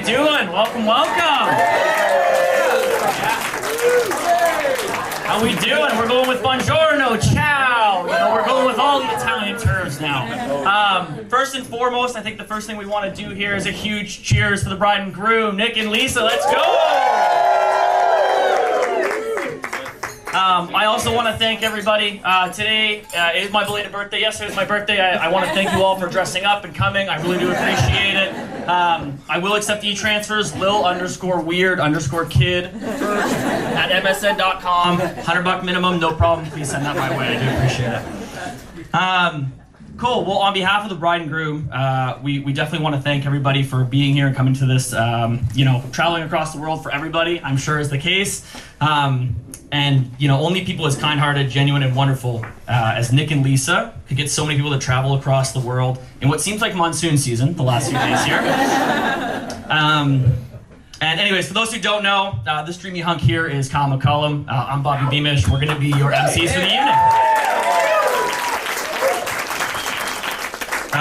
doing? Welcome, welcome. How we doing? We're going with buongiorno, ciao. You know, we're going with all the Italian terms now. First and foremost, I think the first thing we want to do here is a huge cheers for the bride and groom, Nick and Lisa. Let's go. I also want to thank everybody. Today is my belated birthday. Yesterday was my birthday. I want to thank you all for dressing up and coming. I really do appreciate it. I will accept e-transfers, lil_weird_kid at msn.com. $100 minimum, no problem. Please send that my way. I do appreciate it. Cool. Well, on behalf of the bride and groom, we definitely want to thank everybody for being here and coming to this. Traveling across the world for everybody, I'm sure is the case. And only people as kind-hearted, genuine, and wonderful as Nick and Lisa could get so many people to travel across the world in what seems like monsoon season the last few days here. And anyways, for those who don't know, this dreamy hunk here is Kyle McCollum. I'm Bobby Beamish. We're going to be your MCs for the evening.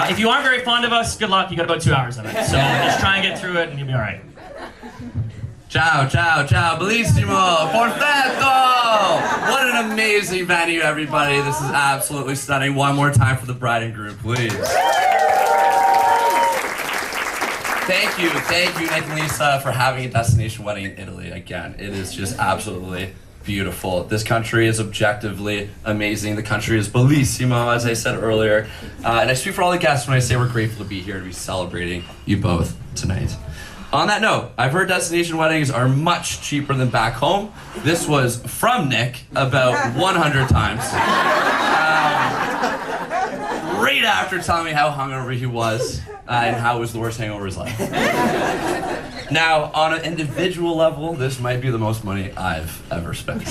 If you aren't very fond of us, good luck. You got about 2 hours of it. So just try and get through it and you'll be all right. Ciao, ciao, ciao, bellissimo, perfetto! What an amazing venue, everybody. This is absolutely stunning. One more time for the bride and groom, please. Thank you, Nick and Lisa, for having a destination wedding in Italy. Again, it is just absolutely beautiful. This country is objectively amazing. The country is bellissimo, as I said earlier. And I speak for all the guests when I say we're grateful to be here to be celebrating you both tonight. On that note, I've heard destination weddings are much cheaper than back home. This was from Nick about 100 times. Right after telling me how hungover he was and how it was the worst hangover of his life. Now, on an individual level, this might be the most money I've ever spent.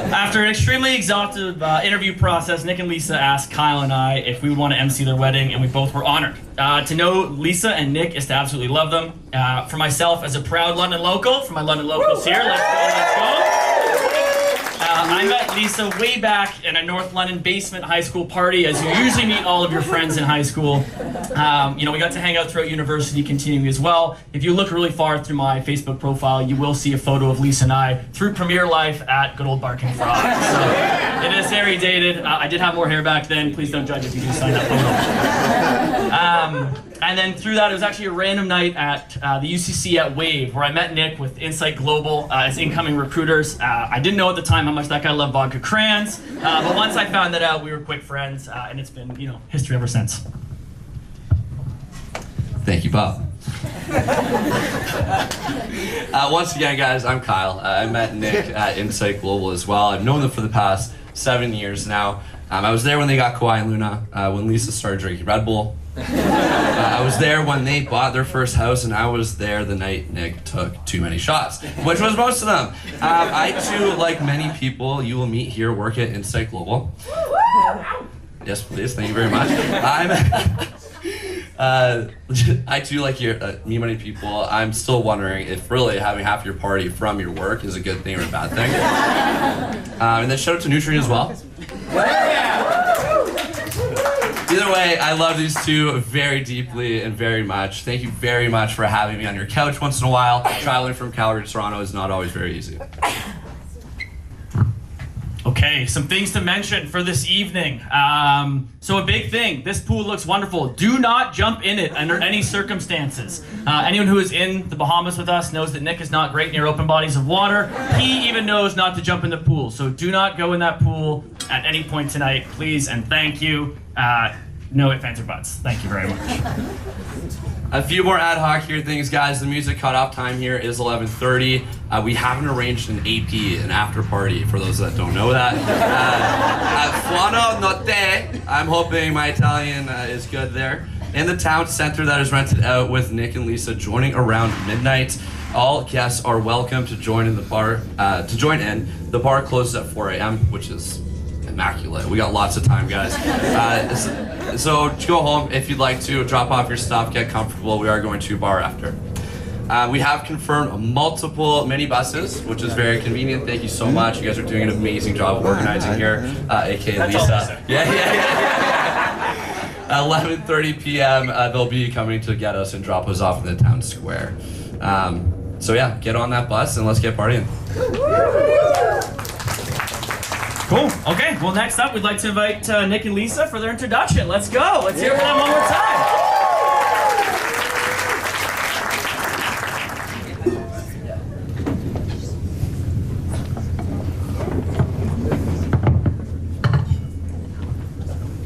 After an extremely exhaustive interview process, Nick and Lisa asked Kyle and I if we would want to MC their wedding, and we both were honored. To know Lisa and Nick is to absolutely love them. For myself, as a proud London local, for my London locals here, let's go. I met Lisa way back in a North London basement high school party, as you usually meet all of your friends in high school. We got to hang out throughout university, continuing as well. If you look really far through my Facebook profile, you will see a photo of Lisa and I through Premier Life at good old Barking Frog. So it is very dated. I did have more hair back then. Please don't judge if you do sign that photo. And then through that, it was actually a random night at the UCC at Wave, where I met Nick with Insight Global as incoming recruiters. I didn't know at the time how much that guy loved vodka crayons, but once I found that out, we were quick friends, and it's been, history ever since. Thank you, Bob. Once again, guys, I'm Kyle. I met Nick at Insight Global as well. I've known them for the past 7 years now. I was there when they got Kawhi and Luna, when Lisa started drinking Red Bull. I was there when they bought their first house, and I was there the night Nick took too many shots, which was most of them. I too, like many people you will meet here, work at Insight Global. Yes, please, thank you very much. I too, like me, many people, I'm still wondering if really having half your party from your work is a good thing or a bad thing. And then shout out to Nutrient as well. Either way, I love these two very deeply and very much. Thank you very much for having me on your couch once in a while. Traveling from Calgary to Toronto is not always very easy. Okay, some things to mention for this evening. So a big thing, this pool looks wonderful. Do not jump in it under any circumstances. Anyone who is in the Bahamas with us knows that Nick is not great near open bodies of water. He even knows not to jump in the pool. So do not go in that pool at any point tonight, please, and thank you. No ifs, ands, or buts. Thank you very much. A few more ad hoc here things, guys. The music cutoff time here is 11:30. We haven't arranged an AP, an after party, for those that don't know that. Buono notte. I'm hoping my Italian is good there. In the town center that is rented out with Nick and Lisa joining around midnight. All guests are welcome to join in the bar. The bar closes at 4 a.m., which is immaculate. We got lots of time, guys. So go home if you'd like to, drop off your stuff, get comfortable. We are going to a bar after. We have confirmed multiple minibuses, which is very convenient. Thank you so much. You guys are doing an amazing job of organizing here, aka Lisa. Yeah. At 11:30 p.m., they'll be coming to get us and drop us off in the town square. So yeah, get on that bus and let's get partying. Cool. Okay, well, next up, we'd like to invite Nick and Lisa for their introduction. Let's go. Let's hear it for them one more time.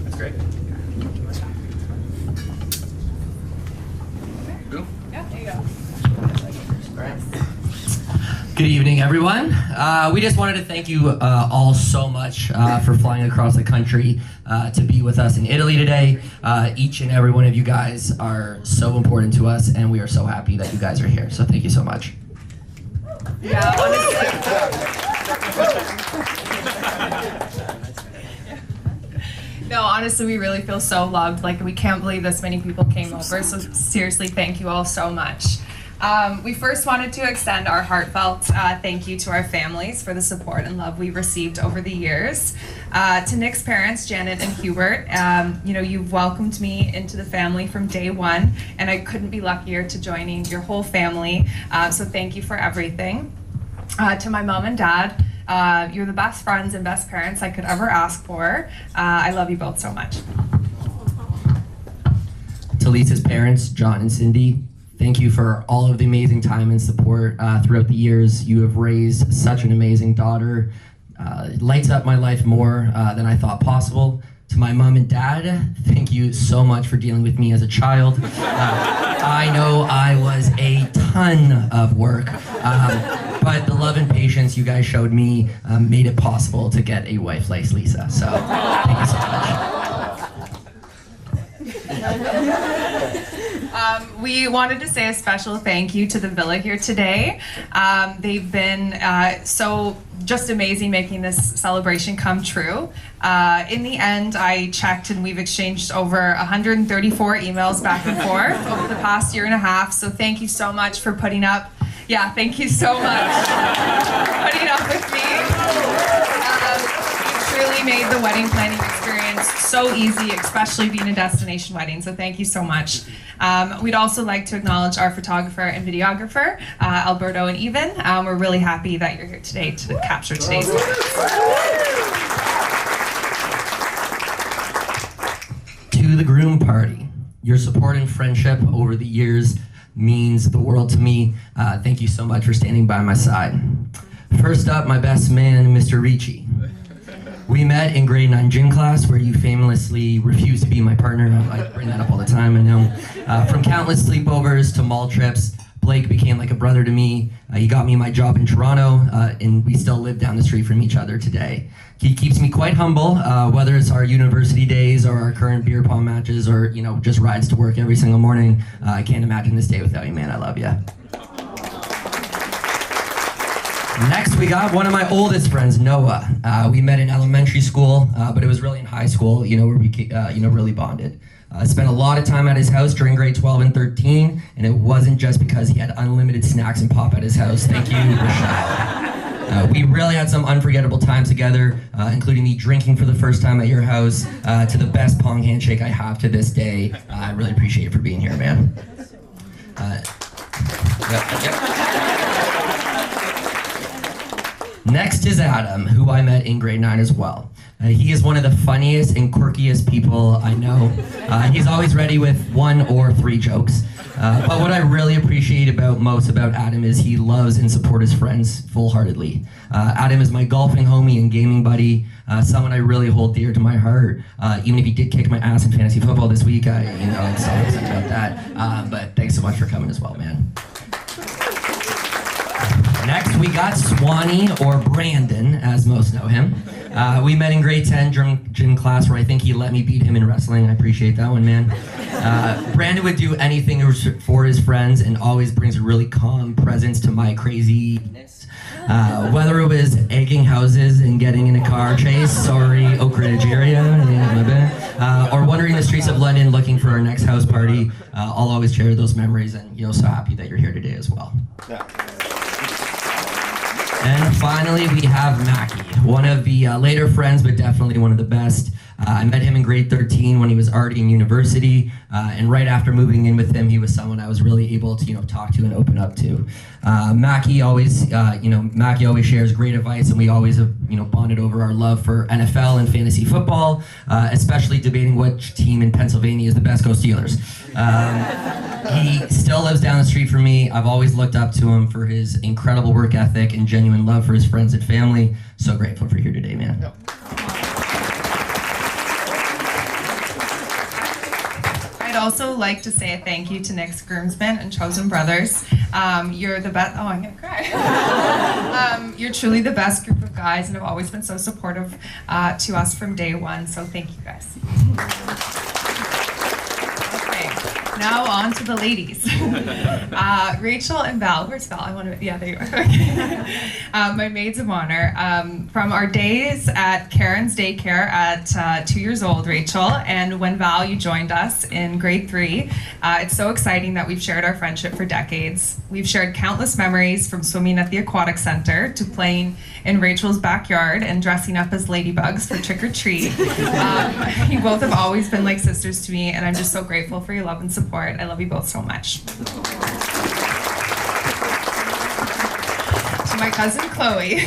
That's great. Cool. Yeah, there you go. Good evening, everyone. We just wanted to thank you all so much for flying across the country to be with us in Italy today. Each and every one of you guys are so important to us, and we are so happy that you guys are here. So thank you so much. Yeah, honestly. No, honestly, we really feel so loved. Like, we can't believe this many people came over. So seriously, thank you all so much. We first wanted to extend our heartfelt thank you to our families for the support and love we've received over the years. To Nick's parents, Janet and Hubert, you've welcomed me into the family from day one, and I couldn't be luckier to joining your whole family. So thank you for everything. To my mom and dad, you're the best friends and best parents I could ever ask for. I love you both so much. To Lisa's parents, John and Cindy, thank you for all of the amazing time and support throughout the years. You have raised such an amazing daughter. It lights up my life more than I thought possible. To my mom and dad, thank you so much for dealing with me as a child. I know I was a ton of work, but the love and patience you guys showed me made it possible to get a wife like Lisa. So thank you so much. We wanted to say a special thank you to the Villa here today. They've been so just amazing making this celebration come true. In the end, I checked and we've exchanged over 134 emails back and forth over the past year and a half. So thank you so much for putting up. Yeah, thank you so much for putting up with me. You truly made the wedding planning experience so easy, especially being a destination wedding. So thank you so much. We'd also like to acknowledge our photographer and videographer, Alberto and Even. We're really happy that you're here today to capture today's moment. To the groom party, your support and friendship over the years means the world to me. Thank you so much for standing by my side. First up, my best man, Mr. Ricci. We met in grade 9 gym class where you famously refused to be my partner. I bring that up all the time, I know. From countless sleepovers to mall trips, Blake became like a brother to me. He got me my job in Toronto, and we still live down the street from each other today. He keeps me quite humble, whether it's our university days or our current beer pong matches or, just rides to work every single morning. I can't imagine this day without you, man. I love you. Next, we got one of my oldest friends, Noah. We met in elementary school, but it was really in high school, where we, really bonded. I spent a lot of time at his house during grade 12 and 13, and it wasn't just because he had unlimited snacks and pop at his house. Thank you, Rashad. We really had some unforgettable time together, including me drinking for the first time at your house, to the best pong handshake I have to this day. I really appreciate you for being here, man. Next is Adam, who I met in grade 9 as well. He is one of the funniest and quirkiest people I know. He's always ready with 1 or 3 jokes. But what I really appreciate most about Adam is he loves and supports his friends full-heartedly. Adam is my golfing homie and gaming buddy, someone I really hold dear to my heart. Even if he did kick my ass in fantasy football this week, I'm so upset about that. But thanks so much for coming as well, man. Next, we got Swanee, or Brandon, as most know him. We met in grade 10 gym class where I think he let me beat him in wrestling. I appreciate that one, man. Brandon would do anything for his friends and always brings a really calm presence to my craziness. Whether it was egging houses and getting in a car chase, sorry, Oak Ridge area, yeah, my bad, or wandering the streets of London looking for our next house party, I'll always share those memories, and so happy that you're here today as well. Yeah. And finally, we have Mackie, one of the later friends, but definitely one of the best. I met him in grade 13 when he was already in university, and right after moving in with him, he was someone I was really able to, talk to and open up to. Mackie always shares great advice, and we always have, bonded over our love for NFL and fantasy football, especially debating which team in Pennsylvania is the best. Go Steelers. He still lives down the street from me. I've always looked up to him for his incredible work ethic and genuine love for his friends and family. So grateful for you here today, man. Yep. I'd also like to say a thank you to Nick's groomsmen and chosen brothers. You're the best. Oh, I'm gonna cry. You're truly the best group of guys, and have always been so supportive to us from day one. So thank you, guys. Now on to the ladies. Rachel and Val. Where's Val? There you are. My maids of honor. From our days at Karen's daycare at 2 years old, Rachel, and when Val, you joined us in grade 3. It's so exciting that we've shared our friendship for decades. We've shared countless memories, from swimming at the aquatic center to playing in Rachel's backyard and dressing up as ladybugs for trick or treat. You both have always been like sisters to me, and I'm just so grateful for your love and support. I love you both so much. To my cousin Chloe,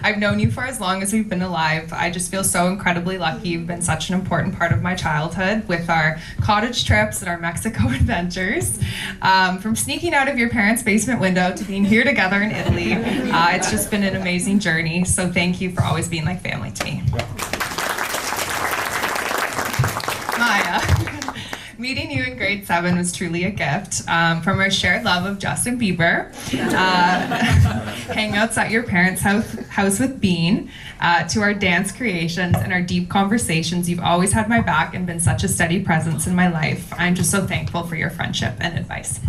I've known you for as long as we've been alive. I just feel so incredibly lucky. You've been such an important part of my childhood, with our cottage trips and our Mexico adventures. From sneaking out of your parents' basement window to being here together in Italy, it's just been an amazing journey. So thank you for always being like family to me. Maya. Meeting you in grade 7 was truly a gift. From our shared love of Justin Bieber, hangouts at your parents' house with Bean, to our dance creations and our deep conversations, you've always had my back and been such a steady presence in my life. I'm just so thankful for your friendship and advice.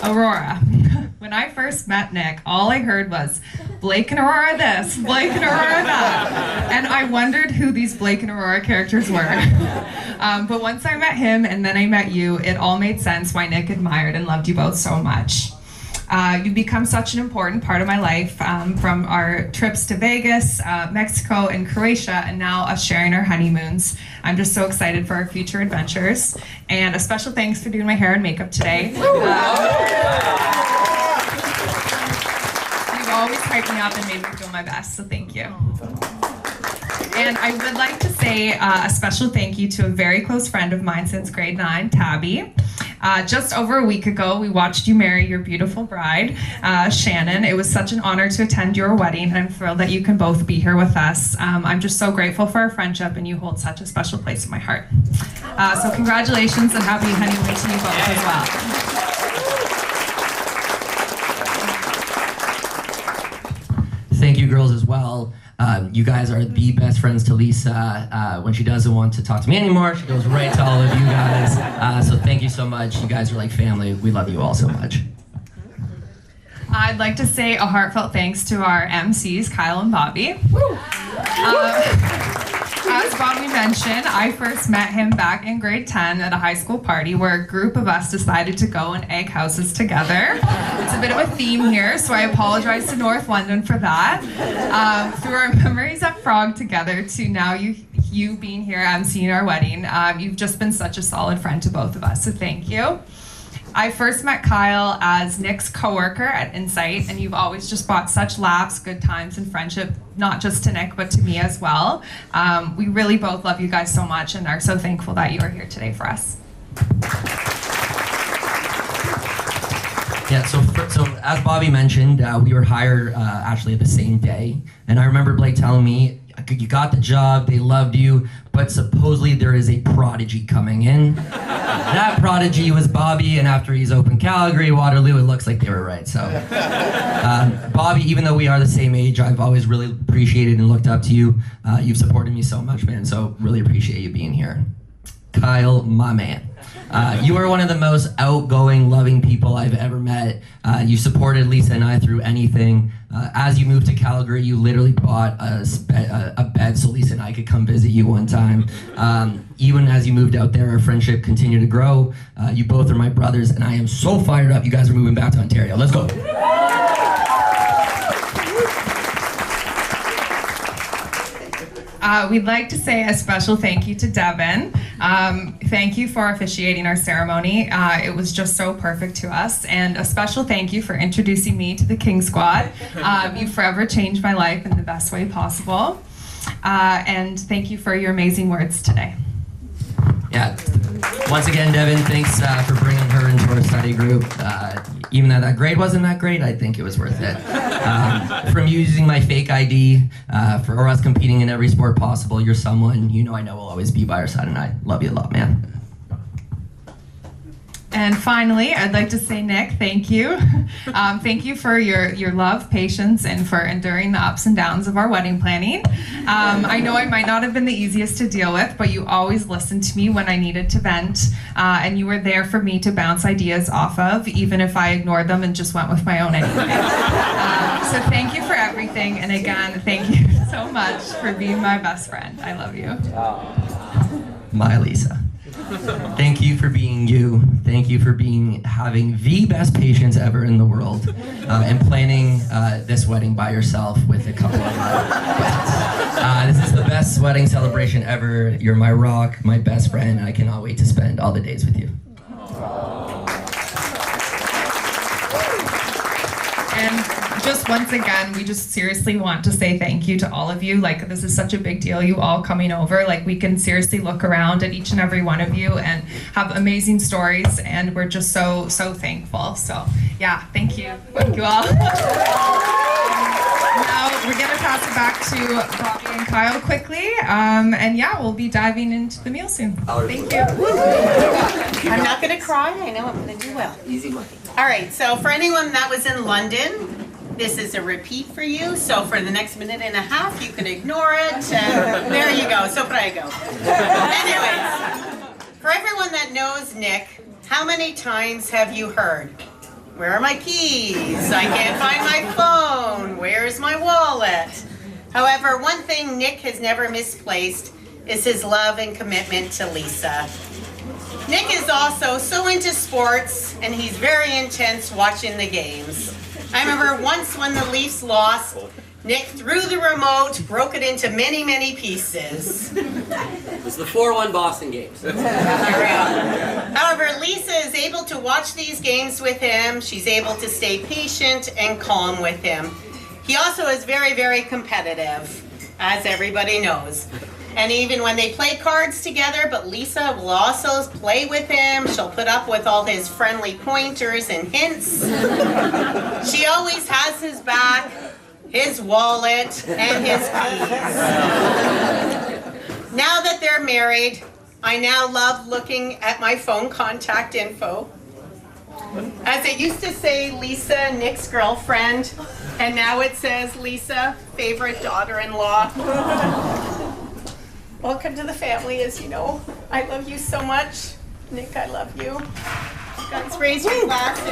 Aurora. When I first met Nick, all I heard was, Blake and Aurora this, Blake and Aurora that. And I wondered who these Blake and Aurora characters were. But once I met him and then I met you, it all made sense why Nick admired and loved you both so much. You've become such an important part of my life, from our trips to Vegas, Mexico, and Croatia, and now us sharing our honeymoons. I'm just so excited for our future adventures. And a special thanks for doing my hair and makeup today. You've always hyped me up and made me feel my best, so thank you. And I would like to say a special thank you to a very close friend of mine since grade 9, Tabby. Just over a week ago, we watched you marry your beautiful bride, Shannon. It was such an honor to attend your wedding, and I'm thrilled that you can both be here with us. I'm just so grateful for our friendship, and you hold such a special place in my heart. So congratulations and happy honeymoon to you both as well. Thank you, girls, as well. You guys are the best friends to Lisa. When she doesn't want to talk to me anymore, she goes right to all of you guys. So thank you so much. You guys are like family. We love you all so much. I'd like to say a heartfelt thanks to our MCs, Kyle and Bobby. As Bobby mentioned, I first met him back in grade 10 at a high school party where a group of us decided to go and egg houses together. It's a bit of a theme here, so I apologize to North London for that. Through our memories at Frog together to now you being here emceeing our wedding, you've just been such a solid friend to both of us, so thank you. I first met Kyle as Nick's coworker at Insight, and you've always just brought such laughs, good times, and friendship, not just to Nick, but to me as well. We really both love you guys so much and are so thankful that you are here today for us. Yeah, so as Bobby mentioned, we were hired actually the same day, and I remember Blake telling me, you got the job, they loved you, but supposedly there is a prodigy coming in. That prodigy was Bobby, and after he's opened Calgary, Waterloo, it looks like they were right. So, Bobby, even though we are the same age, I've always really appreciated and looked up to you. You've supported me so much, man, so really appreciate you being here. Kyle, my man. You are one of the most outgoing, loving people I've ever met. You supported Lisa and I through anything. As you moved to Calgary, you literally bought a bed so Lisa and I could come visit you one time. Even as you moved out there, our friendship continued to grow. You both are my brothers, and I am so fired up you guys are moving back to Ontario. Let's go. We'd like to say a special thank you to Devin. Thank you for officiating our ceremony. It was just so perfect to us. And a special thank you for introducing me to the King Squad. You forever changed my life in the best way possible. And thank you for your amazing words today. Yeah. Once again, Devin, thanks for bringing her into our study group. Even though that grade wasn't that great, I think it was worth it. From using my fake ID, for us competing in every sport possible, you're someone I know will always be by our side, and I love you a lot, man. And finally, I'd like to say, Nick, thank you. Thank you for your love, patience, and for enduring the ups and downs of our wedding planning. I know I might not have been the easiest to deal with, but you always listened to me when I needed to vent, and you were there for me to bounce ideas off of, even if I ignored them and just went with my own anyway. So thank you for everything, and again, thank you so much for being my best friend. I love you. My Lisa. Thank you for being you. Thank you for having the best patience ever in the world, and planning this wedding by yourself with a couple of friends. This is the best wedding celebration ever. You're my rock, my best friend, and I cannot wait to spend all the days with you. And just once again, we just seriously want to say thank you to all of you. Like, this is such a big deal, you all coming over. Like, we can seriously look around at each and every one of you and have amazing stories, and we're just so thankful. So yeah, thank you. Thank you all. Now we're gonna pass it back to Bobby and Kyle quickly. And yeah, we'll be diving into the meal soon. Thank you. I'm not gonna cry, I know I'm gonna do well. Easy money. All right, so for anyone that was in London, this is a repeat for you. So for the next minute and a half, you can ignore it. And there you go, so I go. Anyways, for everyone that knows Nick, how many times have you heard, "Where are my keys? I can't find my phone. Where's my wallet?" However, one thing Nick has never misplaced is his love and commitment to Lisa. Nick is also so into sports, and he's very intense watching the games. I remember once when the Leafs lost, Nick threw the remote, broke it into many, many pieces. It was the 4-1 Boston games. However, Lisa is able to watch these games with him. She's able to stay patient and calm with him. He also is very, very competitive, as everybody knows. And even when they play cards together, but Lisa will also play with him. She'll put up with all his friendly pointers and hints. She always has his back, his wallet, and his keys. Now that they're married, I now love looking at my phone contact info. As it used to say, Lisa, Nick's girlfriend, and now it says, Lisa, favorite daughter-in-law. Welcome to the family, as you know. I love you so much. Nick, I love you. Guys, raise your glass and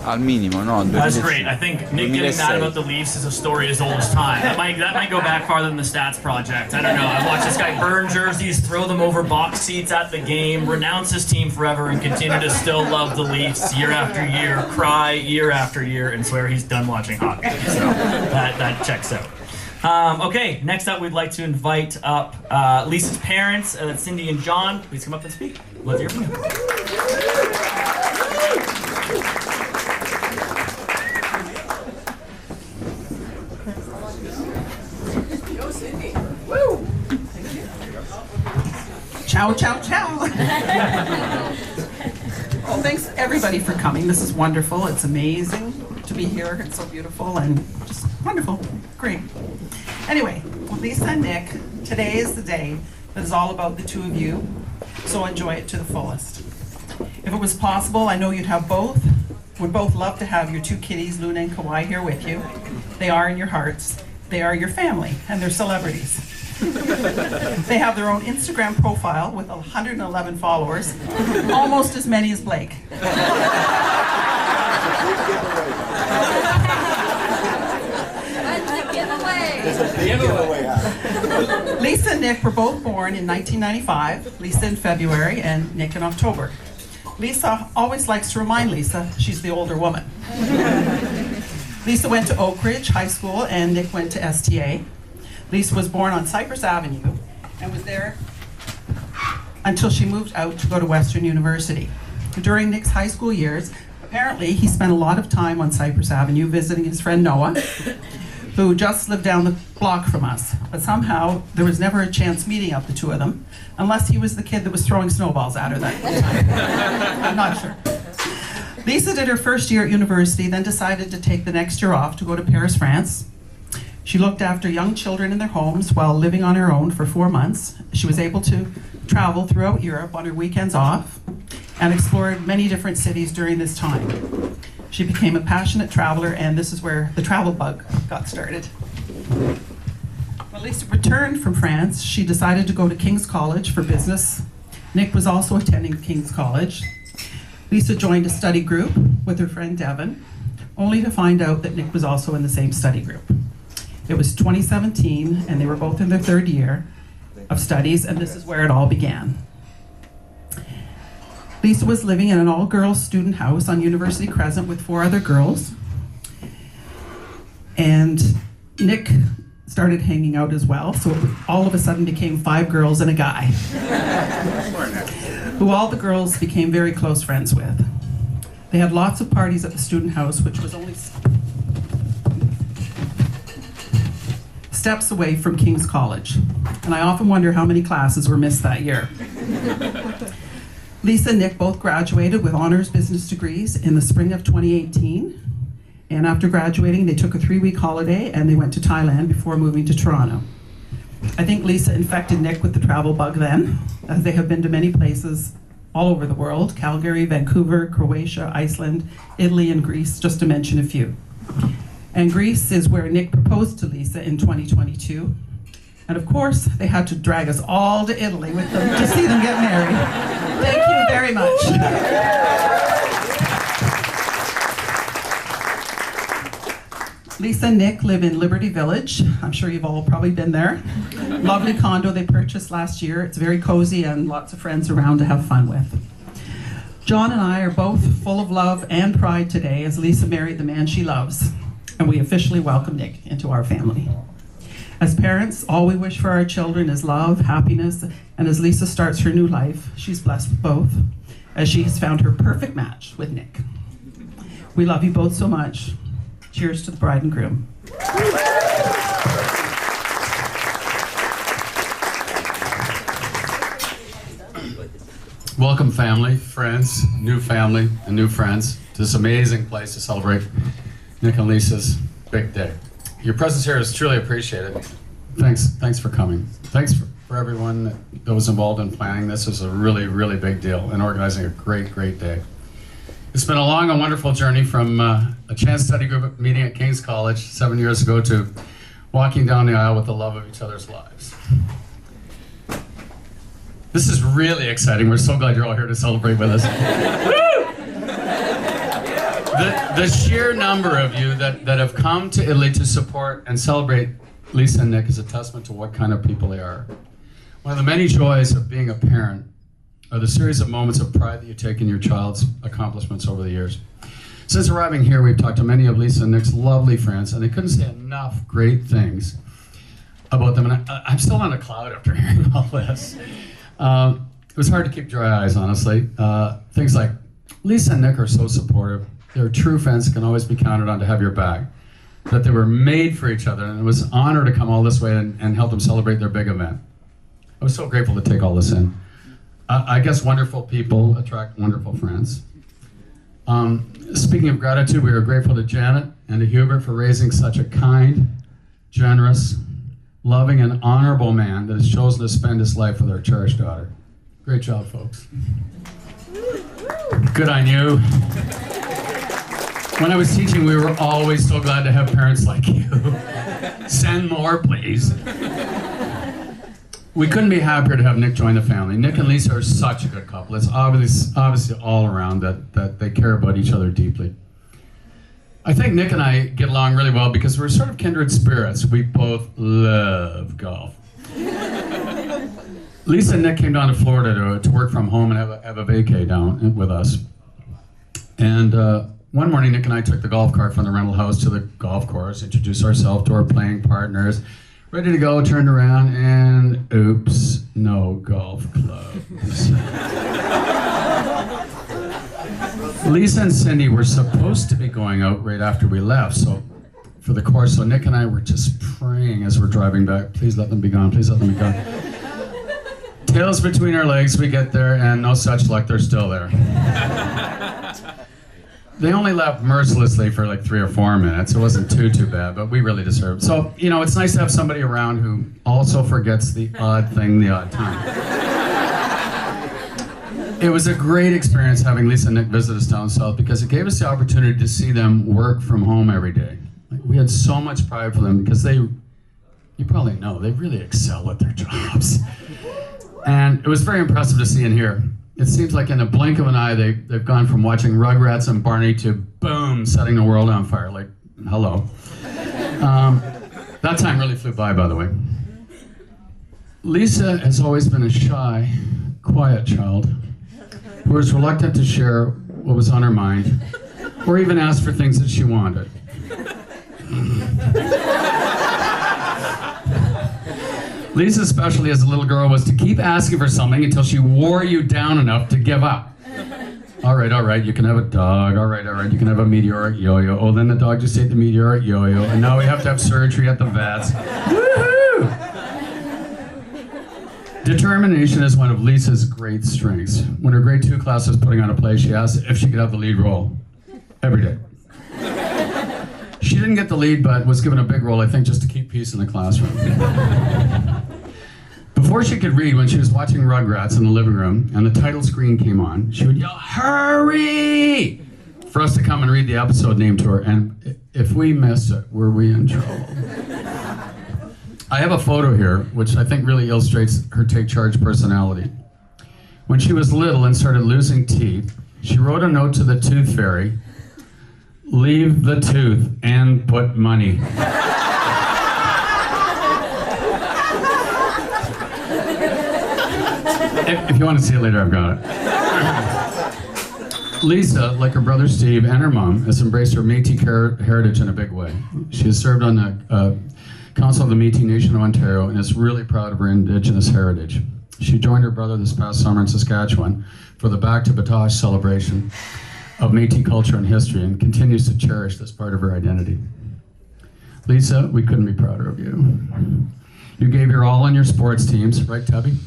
Al minimo, no? That's great. I think Nick getting mad about the Leafs is a story as old as time. That might go back farther than the Stats Project. I don't know. I've watched this guy burn jerseys, throw them over box seats at the game, renounce his team forever, and continue to still love the Leafs year after year, cry year after year, and swear he's done watching hockey. So that checks out. Okay, next up, we'd like to invite up Lisa's parents, Cindy and John. Please come up and speak. Let's hear from you. Ciao, ciao, ciao. Well, thanks everybody for coming. This is wonderful. It's amazing to be here. It's so beautiful and just wonderful. Great. Anyway, Lisa and Nick, today is the day that is all about the two of you, so enjoy it to the fullest. If it was possible, I know you'd have both. Would both love to have your two kitties, Luna and Kauai, here with you. They are in your hearts. They are your family, and they're celebrities. They have their own Instagram profile with 111 followers, almost as many as Blake. Lisa and Nick were both born in 1995, Lisa in February and Nick in October. Lisa always likes to remind Lisa she's the older woman. Lisa went to Oak Ridge High School and Nick went to STA. Lisa was born on Cypress Avenue and was there until she moved out to go to Western University. During Nick's high school years, apparently he spent a lot of time on Cypress Avenue visiting his friend Noah, who just lived down the block from us. But somehow there was never a chance meeting up the two of them, unless he was the kid that was throwing snowballs at her that time. I'm not sure. Lisa did her first year at university, then decided to take the next year off to go to Paris, France. She looked after young children in their homes while living on her own for 4 months. She was able to travel throughout Europe on her weekends off and explored many different cities during this time. She became a passionate traveler, and this is where the travel bug got started. When Lisa returned from France, she decided to go to King's College for business. Nick was also attending King's College. Lisa joined a study group with her friend Devon, only to find out that Nick was also in the same study group. It was 2017, and they were both in their third year of studies, and this is where it all began. Lisa was living in an all-girls student house on University Crescent with 4 other girls, and Nick started hanging out as well, so it all of a sudden became 5 girls and a guy, who all the girls became very close friends with. They had lots of parties at the student house, which was only steps away from King's College, and I often wonder how many classes were missed that year. Lisa and Nick both graduated with honors business degrees in the spring of 2018, and after graduating they took a 3-week holiday and they went to Thailand before moving to Toronto. I think Lisa infected Nick with the travel bug then, as they have been to many places all over the world: Calgary, Vancouver, Croatia, Iceland, Italy, and Greece, just to mention a few. And Greece is where Nick proposed to Lisa in 2022. And of course, they had to drag us all to Italy with them to see them get married. Thank you very much. Lisa and Nick live in Liberty Village. I'm sure you've all probably been there. Lovely condo they purchased last year. It's very cozy and lots of friends around to have fun with. John and I are both full of love and pride today as Lisa married the man she loves, and we officially welcome Nick into our family. As parents, all we wish for our children is love, happiness, and as Lisa starts her new life, she's blessed with both, as she has found her perfect match with Nick. We love you both so much. Cheers to the bride and groom. Welcome, family, friends, and new friends to this amazing place to celebrate Nick and Lisa's big day. Your presence here is truly appreciated. Thanks for coming. Thanks for everyone that was involved in planning this. It was a really big deal and organizing a great day. It's been a long and wonderful journey from a chance study group meeting at King's College 7 years ago to walking down the aisle with the love of each other's lives. This is really exciting. We're so glad you're all here to celebrate with us. The sheer number of you that have come to Italy to support and celebrate Lisa and Nick is a testament to what kind of people they are. One of the many joys of being a parent are the series of moments of pride that you take in your child's accomplishments over the years. Since arriving here, we've talked to many of Lisa and Nick's lovely friends, and they couldn't say enough great things about them. And I'm still on a cloud after hearing all this. It was hard to keep dry eyes, honestly. Things like, Lisa and Nick are so supportive. They're true friends that can always be counted on to have your back. That they were made for each other, and it was an honor to come all this way and help them celebrate their big event. I was so grateful to take all this in. I guess wonderful people attract wonderful friends. Speaking of gratitude, we are grateful to Janet and to Hubert for raising such a kind, generous, loving, and honorable man that has chosen to spend his life with our cherished daughter. Great job, folks. Good on you. When I was teaching, we were always so glad to have parents like you. Send more, please. We couldn't be happier to have Nick join the family. Nick and Lisa are such a good couple. It's obviously all around that they care about each other deeply. I think Nick and I get along really well because we're sort of kindred spirits. We both love golf. Lisa and Nick came down to Florida to work from home and have a vacay down with us. And one morning, Nick and I took the golf cart from the rental house to the golf course, introduced ourselves to our playing partners, ready to go, turned around, and oops, no golf clubs. Lisa and Cindy were supposed to be going out right after we left, so for the course, so Nick and I were just praying as we're driving back, please let them be gone, please let them be gone. Tails between our legs, we get there, and no such luck, they're still there. They only left mercilessly for like 3 or 4 minutes. It wasn't too bad, but we really deserved. So, you know, it's nice to have somebody around who also forgets the odd thing the odd time. It was a great experience having Lisa and Nick visit us down south because it gave us the opportunity to see them work from home every day. Like, we had so much pride for them because you probably know, they really excel at their jobs. And it was very impressive to see and hear. It seems like in a blink of an eye, they've gone from watching Rugrats and Barney to boom, setting the world on fire. Like, hello. That time really flew by the way. Lisa has always been a shy, quiet child who was reluctant to share what was on her mind or even ask for things that she wanted. Lisa's specialty as a little girl was to keep asking for something until she wore you down enough to give up. All right, you can have a dog. All right, you can have a meteoric yo-yo. Oh, then the dog just ate the meteoric yo-yo, and now we have to have surgery at the vets. Woohoo! Determination is one of Lisa's great strengths. When her grade 2 class was putting on a play, she asked if she could have the lead role every day. She didn't get the lead, but was given a big role, I think, just to keep peace in the classroom. Before she could read, when she was watching Rugrats in the living room and the title screen came on, she would yell, "Hurry!" for us to come and read the episode name to her, and if we missed it, were we in trouble? I have a photo here, which I think really illustrates her take-charge personality. When she was little and started losing teeth, she wrote a note to the tooth fairy, "Leave the tooth and put money." If you want to see it later, I've got it. Lisa, like her brother Steve and her mom, has embraced her Métis heritage in a big way. She has served on the Council of the Métis Nation of Ontario and is really proud of her Indigenous heritage. She joined her brother this past summer in Saskatchewan for the Back to Batoche celebration of Métis culture and history and continues to cherish this part of her identity. Lisa, we couldn't be prouder of you. You gave your all on your sports teams, right, Tubby?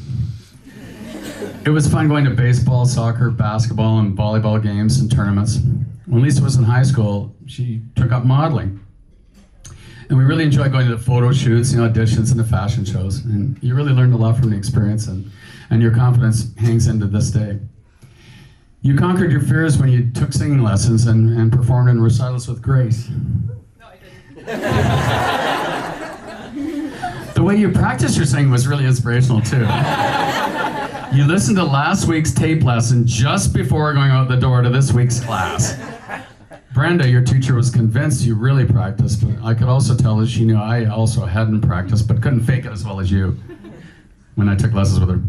It was fun going to baseball, soccer, basketball, and volleyball games and tournaments. When Lisa was in high school, she took up modeling. And we really enjoyed going to the photo shoots, auditions, and the fashion shows. And you really learned a lot from the experience, and your confidence hangs into this day. You conquered your fears when you took singing lessons and performed in recitals with grace. No, I didn't. The way you practiced your singing was really inspirational too. You listened to last week's tape lesson just before going out the door to this week's class. Brenda, your teacher, was convinced you really practiced, but I could also tell that she knew I also hadn't practiced, but couldn't fake it as well as you when I took lessons with her.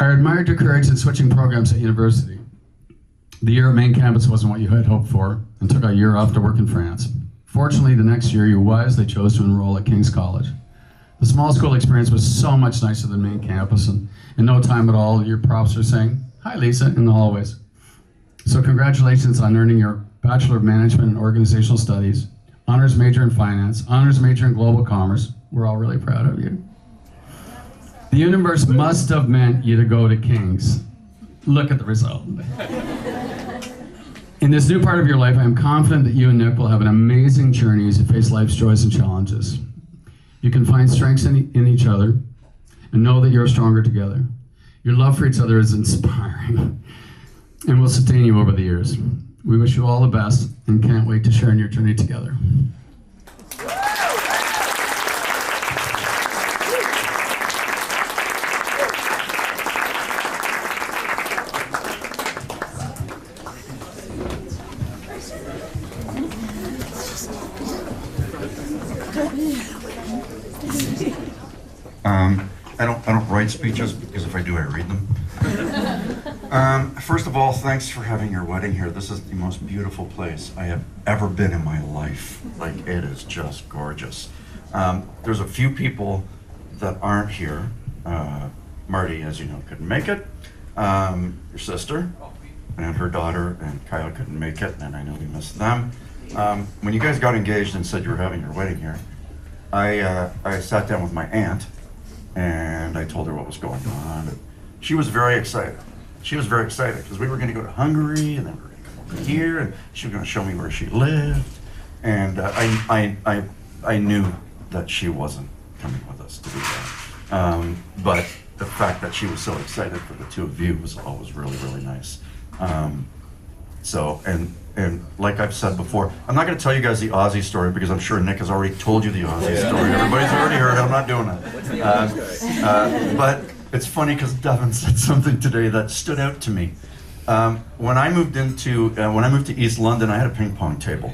I admired your courage in switching programs at university. The year at main campus wasn't what you had hoped for, and took a year off to work in France. Fortunately, the next year you wisely chose to enroll at King's College. The small school experience was so much nicer than main campus, and in no time at all, your profs were saying, "Hi, Lisa," in the hallways. So congratulations on earning your Bachelor of Management and Organizational Studies, honors major in finance, honors major in global commerce. We're all really proud of you. The universe must have meant you to go to King's. Look at the result. In this new part of your life, I am confident that you and Nick will have an amazing journey as you face life's joys and challenges. You can find strengths in each other and know that you're stronger together. Your love for each other is inspiring and will sustain you over the years. We wish you all the best and can't wait to share in your journey together. I don't write speeches because if I do, I read them. First of all, thanks for having your wedding here. This is the most beautiful place I have ever been in my life. Like, it is just gorgeous. There's a few people that aren't here. Marty, as you know, couldn't make it. Your sister and her daughter and Kyle couldn't make it, and I know we missed them. When you guys got engaged and said you were having your wedding here, I sat down with my aunt and I told her what was going on. And she was very excited. She was very excited because we were going to go to Hungary and then we were going to come over here and she was going to show me where she lived. And I knew that she wasn't coming with us to do that. But the fact that she was so excited for the two of you was always really, really nice. And like I've said before, I'm not going to tell you guys the Aussie story because I'm sure Nick has already told you the Aussie story. Everybody's already heard it. I'm not doing it. But it's funny because Devin said something today that stood out to me. When I moved to East London, I had a ping pong table.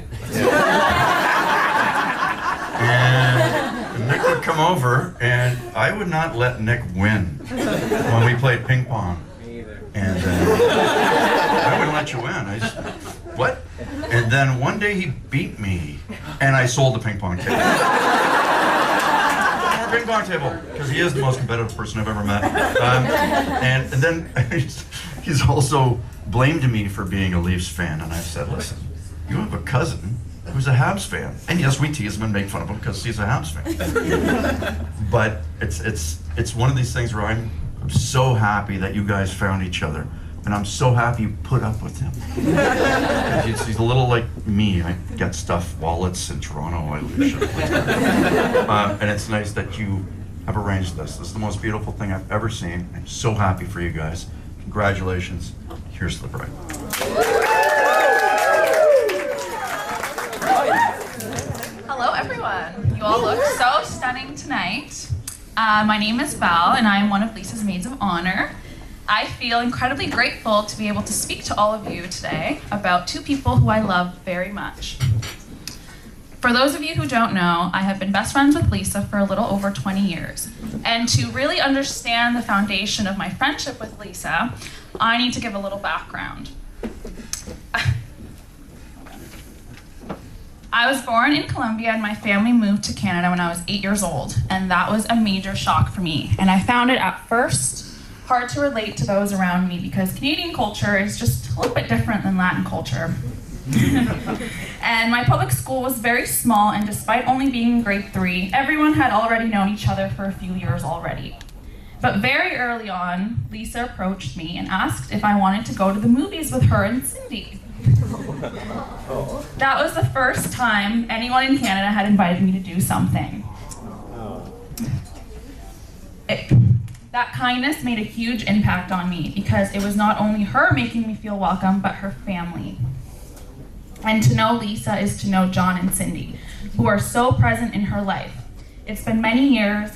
And Nick would come over, and I would not let Nick win when we played ping pong. And I wouldn't let you win. I just, what? And then one day he beat me, and I sold the ping pong table. Ping pong table, because he is the most competitive person I've ever met. And then he's also blamed me for being a Leafs fan, and I said, listen, you have a cousin who's a Habs fan. And yes, we tease him and make fun of him because he's a Habs fan. But it's one of these things where I'm so happy that you guys found each other. And I'm so happy you put up with him. He's a little like me. I get stuff, wallets in Toronto, I lose shit. And it's nice that you have arranged this. This is the most beautiful thing I've ever seen. I'm so happy for you guys. Congratulations. Here's to the bride. Hello, everyone. You all look so stunning tonight. My name is Val, and I'm one of Lisa's maids of honor. I feel incredibly grateful to be able to speak to all of you today about two people who I love very much. For those of you who don't know, I have been best friends with Lisa for a little over 20 years. And to really understand the foundation of my friendship with Lisa, I need to give a little background. I was born in Colombia and my family moved to Canada when I was 8 years old, and that was a major shock for me. And I found it at first hard to relate to those around me because Canadian culture is just a little bit different than Latin culture. And my public school was very small, and despite only being in grade 3, everyone had already known each other for a few years already. But very early on, Lisa approached me and asked if I wanted to go to the movies with her and Cindy. That was the first time anyone in Canada had invited me to do something. That kindness made a huge impact on me because it was not only her making me feel welcome, but her family. And to know Lisa is to know John and Cindy, who are so present in her life. It's been many years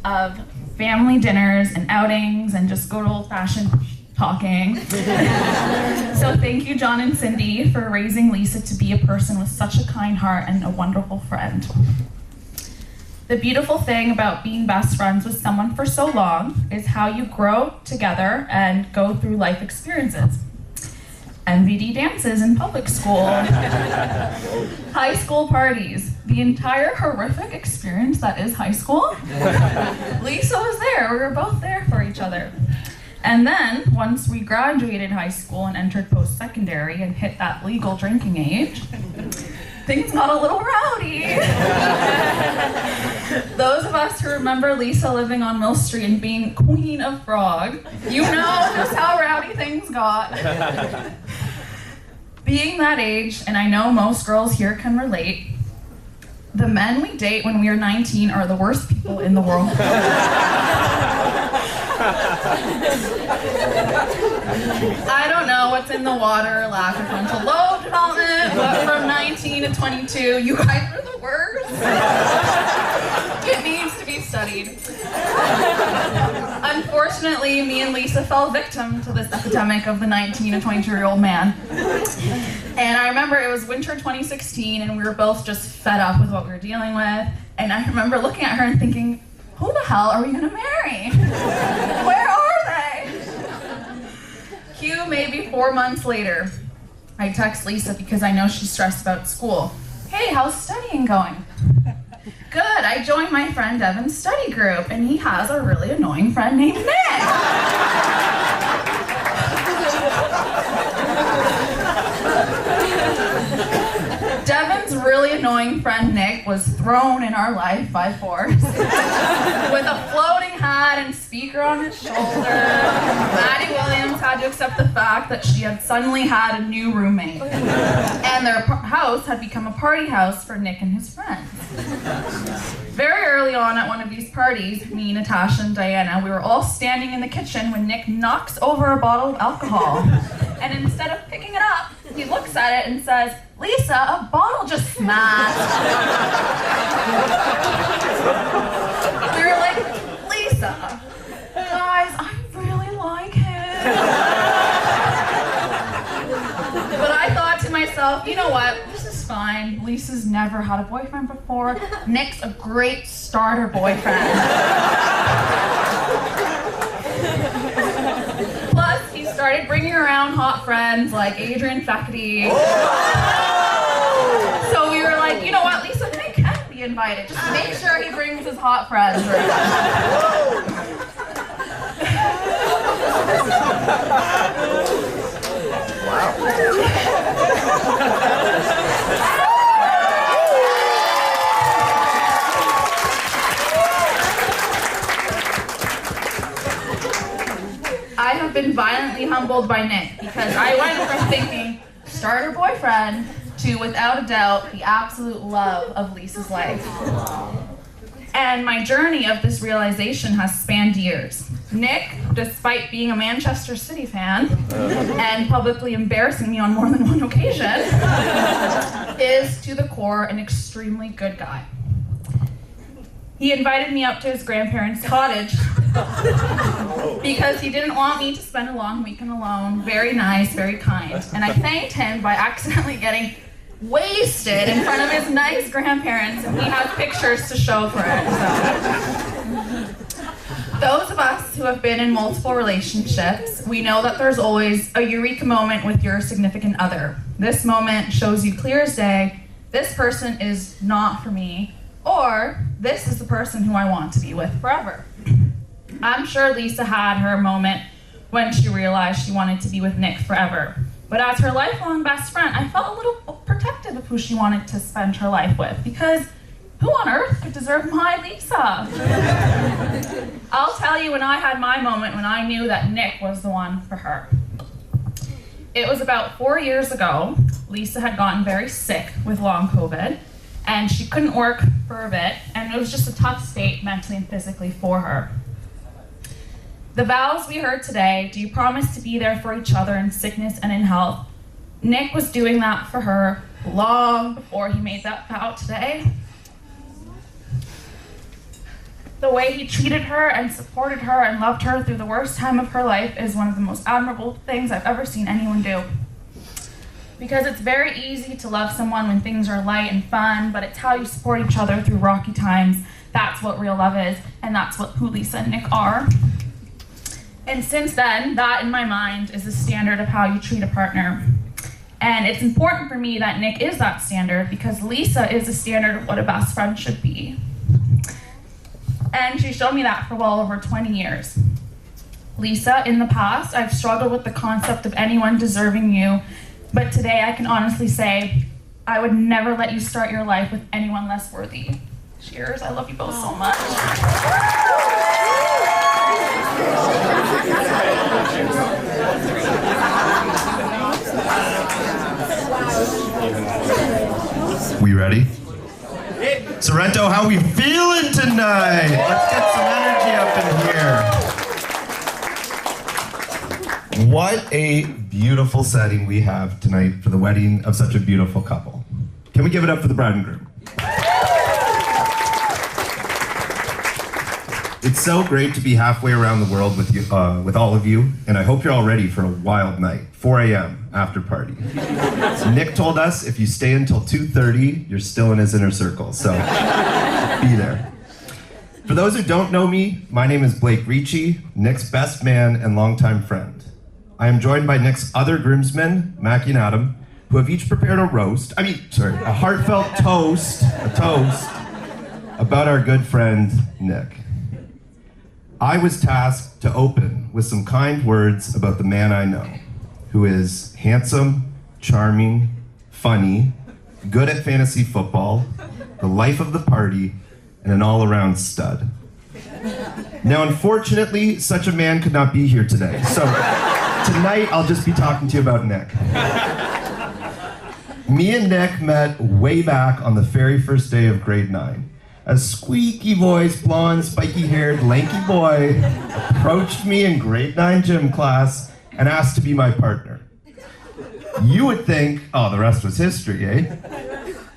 of family dinners and outings and just good old-fashioned talking. So thank you, John and Cindy, for raising Lisa to be a person with such a kind heart and a wonderful friend. The beautiful thing about being best friends with someone for so long is how you grow together and go through life experiences. MVD dances in public school, high school parties, the entire horrific experience that is high school. Lisa was there, we were both there for each other. And then, once we graduated high school and entered post-secondary and hit that legal drinking age, things got a little rowdy. Those of us who remember Lisa living on Mill Street and being Queen of Frog, you know just how rowdy things got. Being that age, and I know most girls here can relate, the men we date when we are 19 are the worst people in the world. I don't know what's in the water, lack of frontal lobe development, but from 19 to 22, you guys are the worst. It needs to be studied. Unfortunately, me and Lisa fell victim to this epidemic of the 19 to 22-year-old man. And I remember it was winter 2016, and we were both just fed up with what we were dealing with. And I remember looking at her and thinking, who the hell are we gonna marry? Where are they? Cue maybe 4 months later. I text Lisa because I know she's stressed about school. Hey, how's studying going? Good, I joined my friend Devin's study group, and he has a really annoying friend named Nick. Devin's really annoying friend Nick was thrown in our life by force. With a floating hat and speaker on his shoulder, Maddie Williams had to accept the fact that she had suddenly had a new roommate. And their house had become a party house for Nick and his friends. Very early on at one of these parties, me, Natasha, and Diana, we were all standing in the kitchen when Nick knocks over a bottle of alcohol. And instead of picking it up, he looks at it and says, Lisa, a bottle just smashed. We were like, Lisa, guys, I really like him. But I thought to myself, you know what, this is fine. Lisa's never had a boyfriend before. Nick's a great starter boyfriend. Plus, he started bringing around hot friends like Adrian Feckety. So we were like, you know what, Lisa, Nick can be invited. Just make sure he brings his hot friends. I have been violently humbled by Nick because I went from thinking starter boyfriend to, without a doubt, the absolute love of Lisa's life. And my journey of this realization has spanned years. Nick, despite being a Manchester City fan and publicly embarrassing me on more than one occasion, is to the core an extremely good guy. He invited me up to his grandparents' cottage because he didn't want me to spend a long weekend alone. Very nice, very kind. And I thanked him by accidentally getting wasted in front of his nice grandparents, and he has pictures to show for it. So. Those of us who have been in multiple relationships, we know that there's always a eureka moment with your significant other. This moment shows you clear as day, this person is not for me, or this is the person who I want to be with forever. I'm sure Lisa had her moment when she realized she wanted to be with Nick forever. But as her lifelong best friend, I felt a little protective of who she wanted to spend her life with, because who on earth could deserve my Lisa? I'll tell you when I had my moment when I knew that Nick was the one for her. It was about 4 years ago. Lisa had gotten very sick with long COVID, and she couldn't work for a bit, and it was just a tough state mentally and physically for her. The vows we heard today, do you promise to be there for each other in sickness and in health? Nick was doing that for her long before he made that vow today. The way he treated her and supported her and loved her through the worst time of her life is one of the most admirable things I've ever seen anyone do. Because it's very easy to love someone when things are light and fun, but it's how you support each other through rocky times. That's what real love is, and that's who Lisa and Nick are. And since then, that in my mind is the standard of how you treat a partner. And it's important for me that Nick is that standard because Lisa is the standard of what a best friend should be. And she showed me that for well over 20 years. Lisa, in the past, I've struggled with the concept of anyone deserving you, but today I can honestly say, I would never let you start your life with anyone less worthy. Cheers, I love you both so much. We ready? Sorrento, how we feeling tonight? Let's get some energy up in here. What a beautiful setting we have tonight for the wedding of such a beautiful couple. Can we give it up for the bride and groom? It's so great to be halfway around the world with you, with all of you, and I hope you're all ready for a wild night. 4 a.m. after party. So Nick told us if you stay until 2:30, you're still in his inner circle, so be there. For those who don't know me, my name is Blake Ricci, Nick's best man and longtime friend. I am joined by Nick's other groomsmen, Mackie and Adam, who have each prepared a heartfelt toast about our good friend, Nick. I was tasked to open with some kind words about the man I know, who is handsome, charming, funny, good at fantasy football, the life of the party, and an all-around stud. Now, unfortunately, such a man could not be here today, so tonight I'll just be talking to you about Nick. Me and Nick met way back on the very first day of grade 9. A squeaky-voiced, blonde, spiky-haired, lanky boy approached me in grade 9 gym class and asked to be my partner. You would think, oh, the rest was history, eh?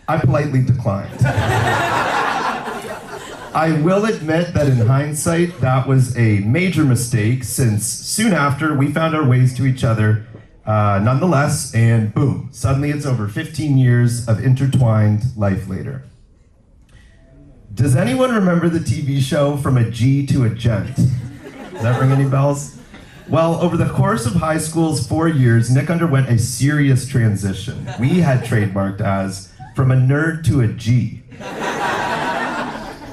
I politely declined. I will admit that in hindsight, that was a major mistake, since soon after we found our ways to each other nonetheless, and boom, suddenly it's over 15 years of intertwined life later. Does anyone remember the TV show From a G to a Gent? Does that ring any bells? Well, over the course of high school's 4 years, Nick underwent a serious transition. We had trademarked as From a Nerd to a G.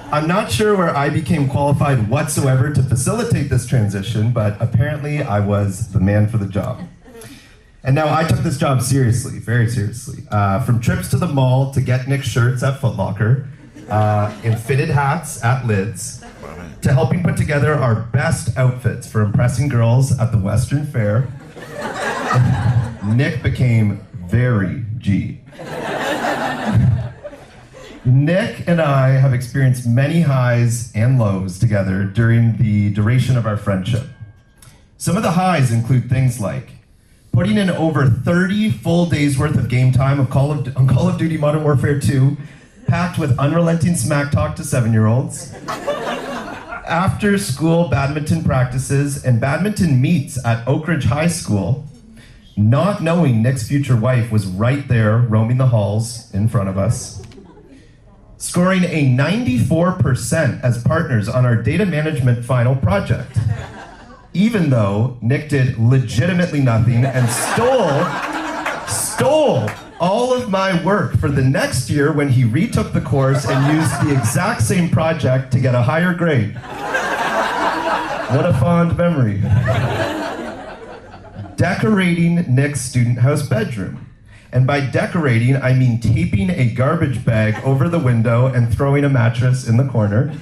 I'm not sure where I became qualified whatsoever to facilitate this transition, but apparently I was the man for the job. And now I took this job seriously, very seriously. From trips to the mall to get Nick shirts at Foot Locker, and fitted hats at Lids, to helping put together our best outfits for impressing girls at the Western Fair, Nick became very G. Nick and I have experienced many highs and lows together during the duration of our friendship. Some of the highs include things like putting in over 30 full days worth of game time on Call of Duty Modern Warfare 2, packed with unrelenting smack talk to 7-year-olds, after school badminton practices and badminton meets at Oak Ridge High School, not knowing Nick's future wife was right there roaming the halls in front of us, scoring a 94% as partners on our data management final project, even though Nick did legitimately nothing and stole all of my work for the next year when he retook the course and used the exact same project to get a higher grade. What a fond memory. Decorating Nick's student house bedroom. And by decorating, I mean taping a garbage bag over the window and throwing a mattress in the corner.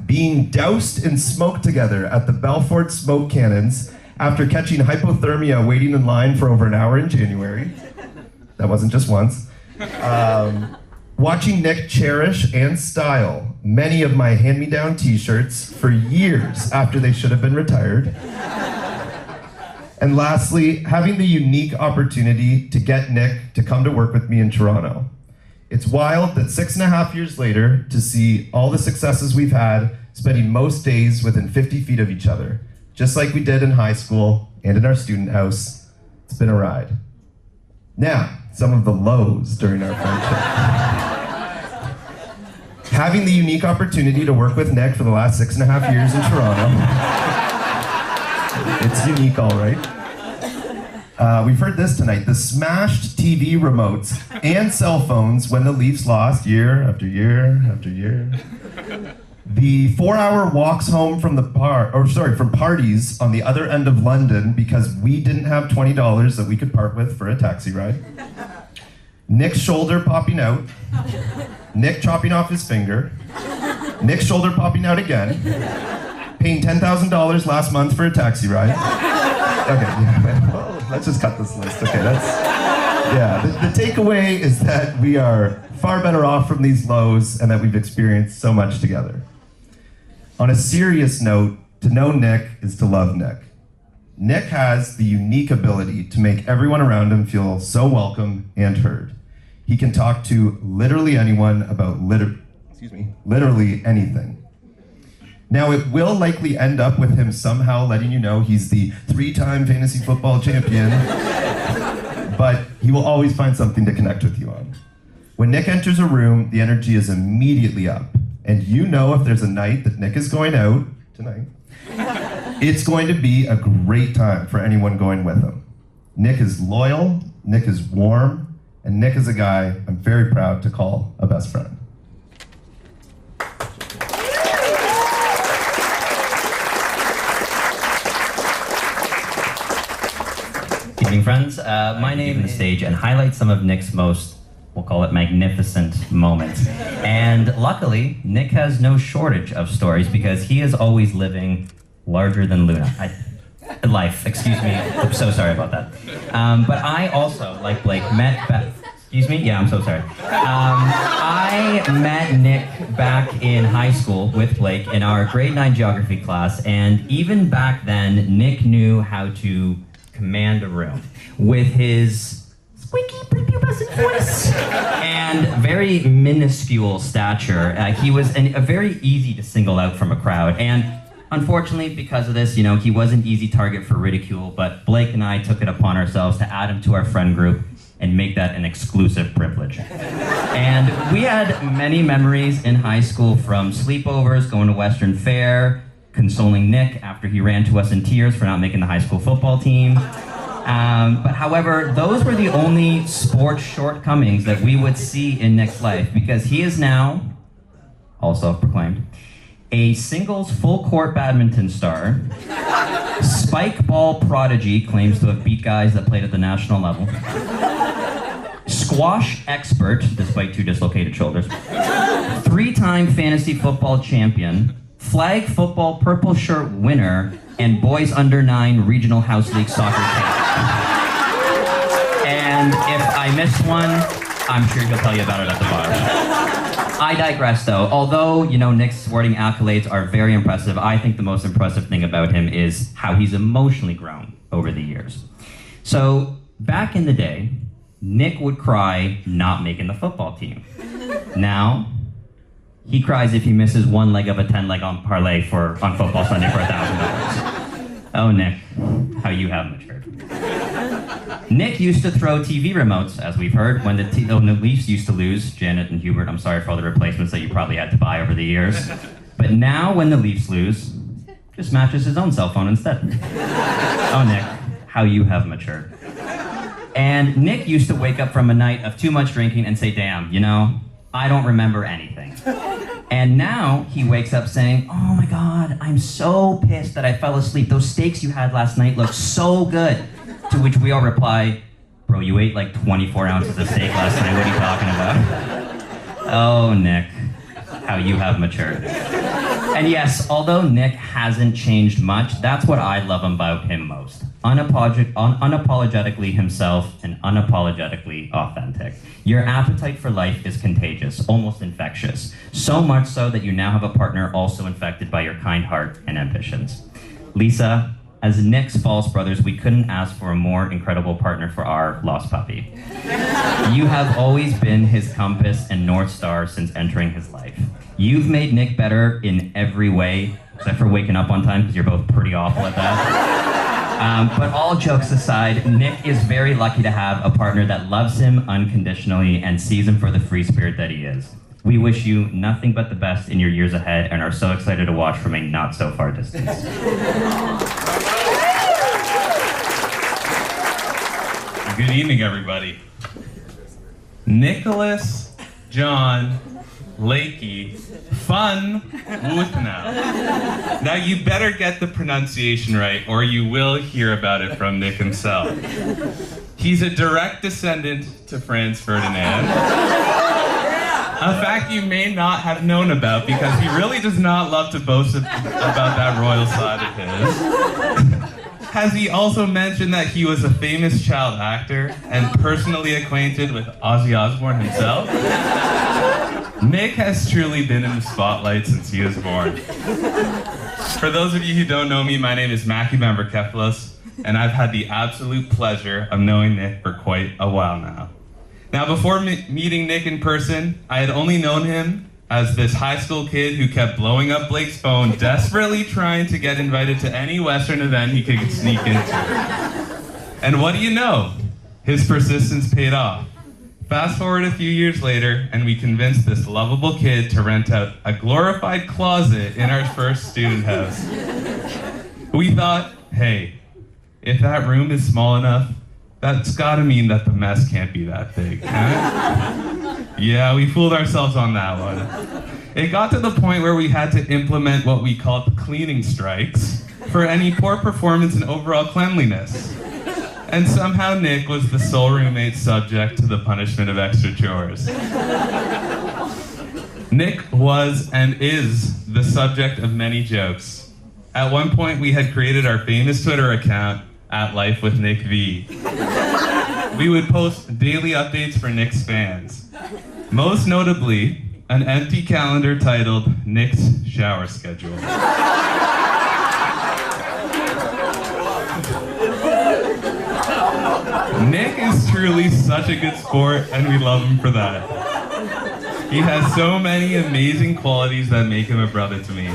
Being doused in smoke together at the Belfort Smoke Cannons after catching hypothermia waiting in line for over an hour in January. That wasn't just once. Watching Nick cherish and style many of my hand-me-down t-shirts for years after they should have been retired. And lastly, having the unique opportunity to get Nick to come to work with me in Toronto. It's wild that 6.5 years later, to see all the successes we've had, spending most days within 50 feet of each other, just like we did in high school and in our student house. It's been a ride. Now, some of the lows during our friendship. Having the unique opportunity to work with Nick for the last 6.5 years in Toronto. It's unique, all right. We've heard this tonight. The smashed TV remotes and cell phones when the Leafs lost year after year after year. The 4-hour walks home from from parties on the other end of London because we didn't have $20 that we could part with for a taxi ride. Nick's shoulder popping out. Nick chopping off his finger. Nick's shoulder popping out again. Paying $10,000 last month for a taxi ride. Okay, yeah, well, let's just cut this list. Okay, the takeaway is that we are far better off from these lows and that we've experienced so much together. On a serious note, to know Nick is to love Nick. Nick has the unique ability to make everyone around him feel so welcome and heard. He can talk to literally anyone about literally anything. Now, it will likely end up with him somehow letting you know he's the 3-time fantasy football champion, but he will always find something to connect with you on. When Nick enters a room, the energy is immediately up, and you know if there's a night that Nick is going out tonight, it's going to be a great time for anyone going with him. Nick is loyal, Nick is warm, and Nick is a guy I'm very proud to call a best friend. Evening, friends. My name is stage and highlight some of Nick's most, we'll call it magnificent moments. And luckily, Nick has no shortage of stories because he is always living larger than Luna. Life, excuse me. I'm so sorry about that. But I also, like Blake, excuse me? Yeah, I'm so sorry. I met Nick back in high school with Blake in our grade 9 geography class, and even back then, Nick knew how to command a room with his squeaky prepubescent voice and very minuscule stature. He was a very easy to single out from a crowd, and unfortunately because of this, you know, he was an easy target for ridicule, but Blake and I took it upon ourselves to add him to our friend group and make that an exclusive privilege. And we had many memories in high school, from sleepovers, going to Western Fair, consoling Nick after he ran to us in tears for not making the high school football team. But however, those were the only sports shortcomings that we would see in Nick's life, because he is now, all self-proclaimed, a singles full-court badminton star, spike ball prodigy, claims to have beat guys that played at the national level, squash expert, despite 2 dislocated shoulders, 3-time fantasy football champion, flag football purple shirt winner, and boys under 9 regional house league soccer champion. And if I missed one, I'm sure he'll tell you about it at the bar. I digress though. Although, you know, Nick's sporting accolades are very impressive, I think the most impressive thing about him is how he's emotionally grown over the years. So back in the day, Nick would cry not making the football team. Now, he cries if he misses one leg of a 10-leg on parlay on football Sunday for $1,000. Oh, Nick, how you have matured. Nick used to throw TV remotes, as we've heard, when the Leafs used to lose. Janet and Hubert, I'm sorry for all the replacements that you probably had to buy over the years. But now when the Leafs lose, just matches his own cell phone instead. Oh, Nick, how you have matured. And Nick used to wake up from a night of too much drinking and say, damn, you know, I don't remember anything. And now he wakes up saying, oh my God, I'm so pissed that I fell asleep. Those steaks you had last night look so good. To which we all reply, bro, you ate like 24 ounces of steak last night. What are you talking about? Oh, Nick, how you have matured. And yes, although Nick hasn't changed much, that's what I love about him most. Unapologetically himself and unapologetically authentic. Your appetite for life is contagious, almost infectious. So much so that you now have a partner also infected by your kind heart and ambitions. Lisa, as Nick's false brothers, we couldn't ask for a more incredible partner for our lost puppy. You have always been his compass and North Star since entering his life. You've made Nick better in every way, except for waking up on time, because you're both pretty awful at that. But all jokes aside, Nick is very lucky to have a partner that loves him unconditionally and sees him for the free spirit that he is. We wish you nothing but the best in your years ahead and are so excited to watch from a not so far distance. Good evening, everybody. Nicholas, John, Lakey, Fun, Wuthnau. Now you better get the pronunciation right or you will hear about it from Nick himself. He's a direct descendant to Franz Ferdinand. A fact you may not have known about because he really does not love to boast about that royal side of his. Has he also mentioned that he was a famous child actor and personally acquainted with Ozzy Osbourne himself? Nick has truly been in the spotlight since he was born. For those of you who don't know me, my name is Mackie Member-Keplos, and I've had the absolute pleasure of knowing Nick for quite a while now. Now, before meeting Nick in person, I had only known him as this high school kid who kept blowing up Blake's phone, desperately trying to get invited to any Western event he could sneak into. And what do you know? His persistence paid off. Fast forward a few years later, and we convinced this lovable kid to rent out a glorified closet in our first student house. We thought, hey, if that room is small enough, that's gotta mean that the mess can't be that big, huh? Yeah, we fooled ourselves on that one. It got to the point where we had to implement what we called cleaning strikes for any poor performance in overall cleanliness. And somehow Nick was the sole roommate subject to the punishment of extra chores. Nick was and is the subject of many jokes. At one point, we had created our famous Twitter account, @LifeWithNickV. We would post daily updates for Nick's fans. Most notably, an empty calendar titled Nick's Shower Schedule. Nick is truly such a good sport, and we love him for that. He has so many amazing qualities that make him a brother to me.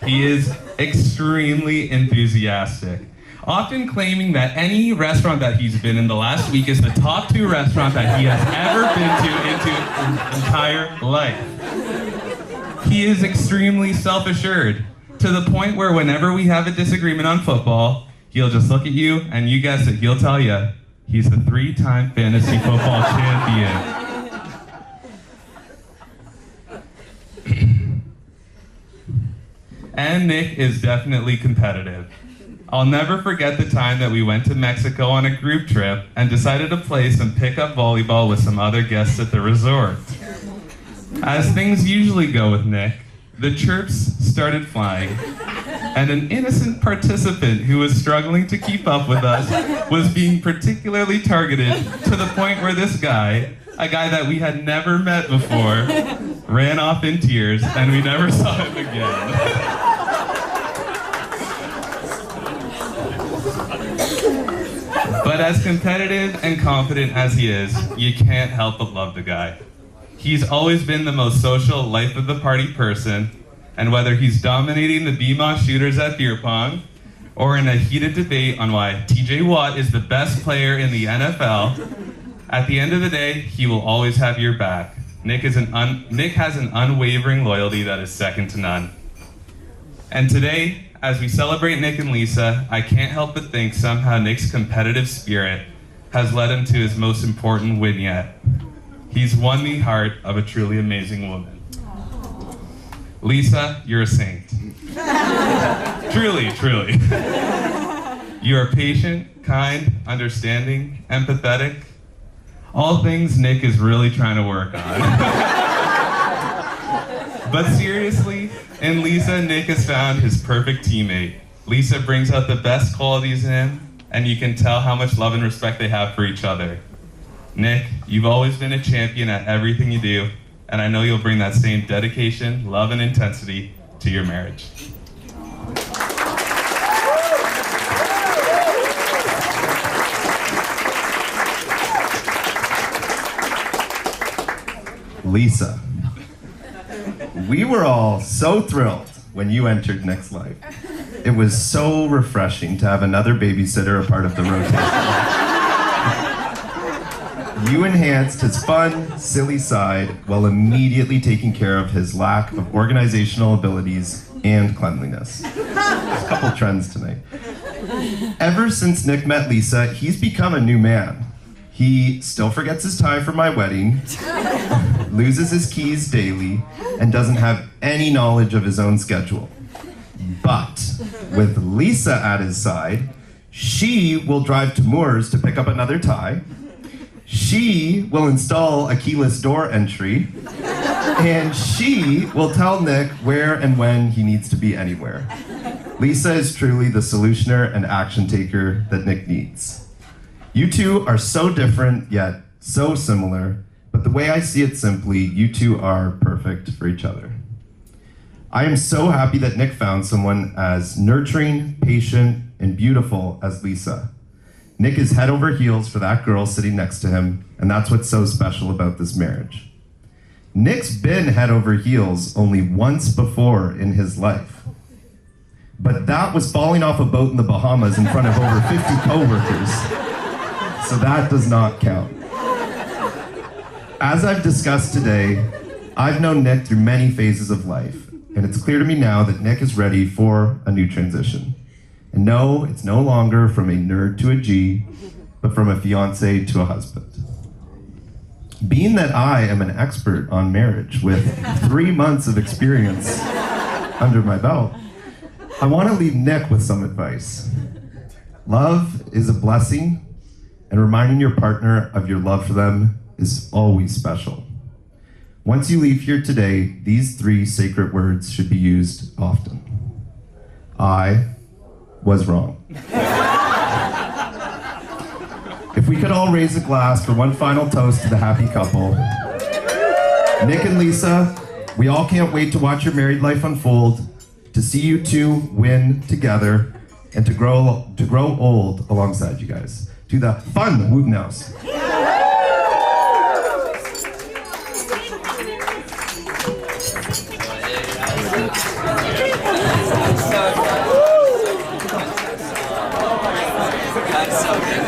He is extremely enthusiastic, often claiming that any restaurant that he's been in the last week is the top 2 restaurant that he has ever been to in his entire life. He is extremely self-assured, to the point where whenever we have a disagreement on football, he'll just look at you, and you guess it, he'll tell you, he's a 3-time fantasy football champion. And Nick is definitely competitive. I'll never forget the time that we went to Mexico on a group trip and decided to play some pickup volleyball with some other guests at the resort. As things usually go with Nick, the chirps started flying, and an innocent participant who was struggling to keep up with us was being particularly targeted, to the point where this guy, a guy that we had never met before, ran off in tears, and we never saw him again. But as competitive and confident as he is, you can't help but love the guy. He's always been the most social, life of the party person, and whether he's dominating the BMOS shooters at beer pong, or in a heated debate on why TJ Watt is the best player in the NFL, at the end of the day, he will always have your back. Nick has an unwavering loyalty that is second to none. And today, as we celebrate Nick and Lisa, I can't help but think somehow Nick's competitive spirit has led him to his most important win yet. He's won the heart of a truly amazing woman. Lisa, you're a saint. Truly, truly. You are patient, kind, understanding, empathetic. All things Nick is really trying to work on. But seriously, in Lisa, Nick has found his perfect teammate. Lisa brings out the best qualities in him, and you can tell how much love and respect they have for each other. Nick, you've always been a champion at everything you do, and I know you'll bring that same dedication, love, and intensity to your marriage. Lisa, we were all so thrilled when you entered Nick's life. It was so refreshing to have another babysitter a part of the rotation. You enhanced his fun, silly side while immediately taking care of his lack of organizational abilities and cleanliness. A couple trends tonight. Ever since Nick met Lisa, he's become a new man. He still forgets his tie for my wedding, loses his keys daily, and doesn't have any knowledge of his own schedule. But with Lisa at his side, she will drive to Moores to pick up another tie. She will install a keyless door entry, and she will tell Nick where and when he needs to be anywhere. Lisa is truly the solutioner and action taker that Nick needs. You two are so different, yet so similar, but the way I see it simply, you two are perfect for each other. I am so happy that Nick found someone as nurturing, patient, and beautiful as Lisa. Nick is head over heels for that girl sitting next to him, and that's what's so special about this marriage. Nick's been head over heels only once before in his life, but that was falling off a boat in the Bahamas in front of over 50 coworkers, so that does not count. As I've discussed today, I've known Nick through many phases of life, and it's clear to me now that Nick is ready for a new transition. And no, it's no longer from a nerd to a G, but from a fiance to a husband. Being that I am an expert on marriage with 3 months of experience under my belt, I want to leave Nick with some advice. Love is a blessing, and reminding your partner of your love for them is always special. Once you leave here today, these 3 sacred words should be used often. I was wrong. If we could all raise a glass for one final toast to the happy couple. Nick and Lisa, we all can't wait to watch your married life unfold, to see you two win together, and to grow old alongside you guys. To the fun Woodnouse. That's so good.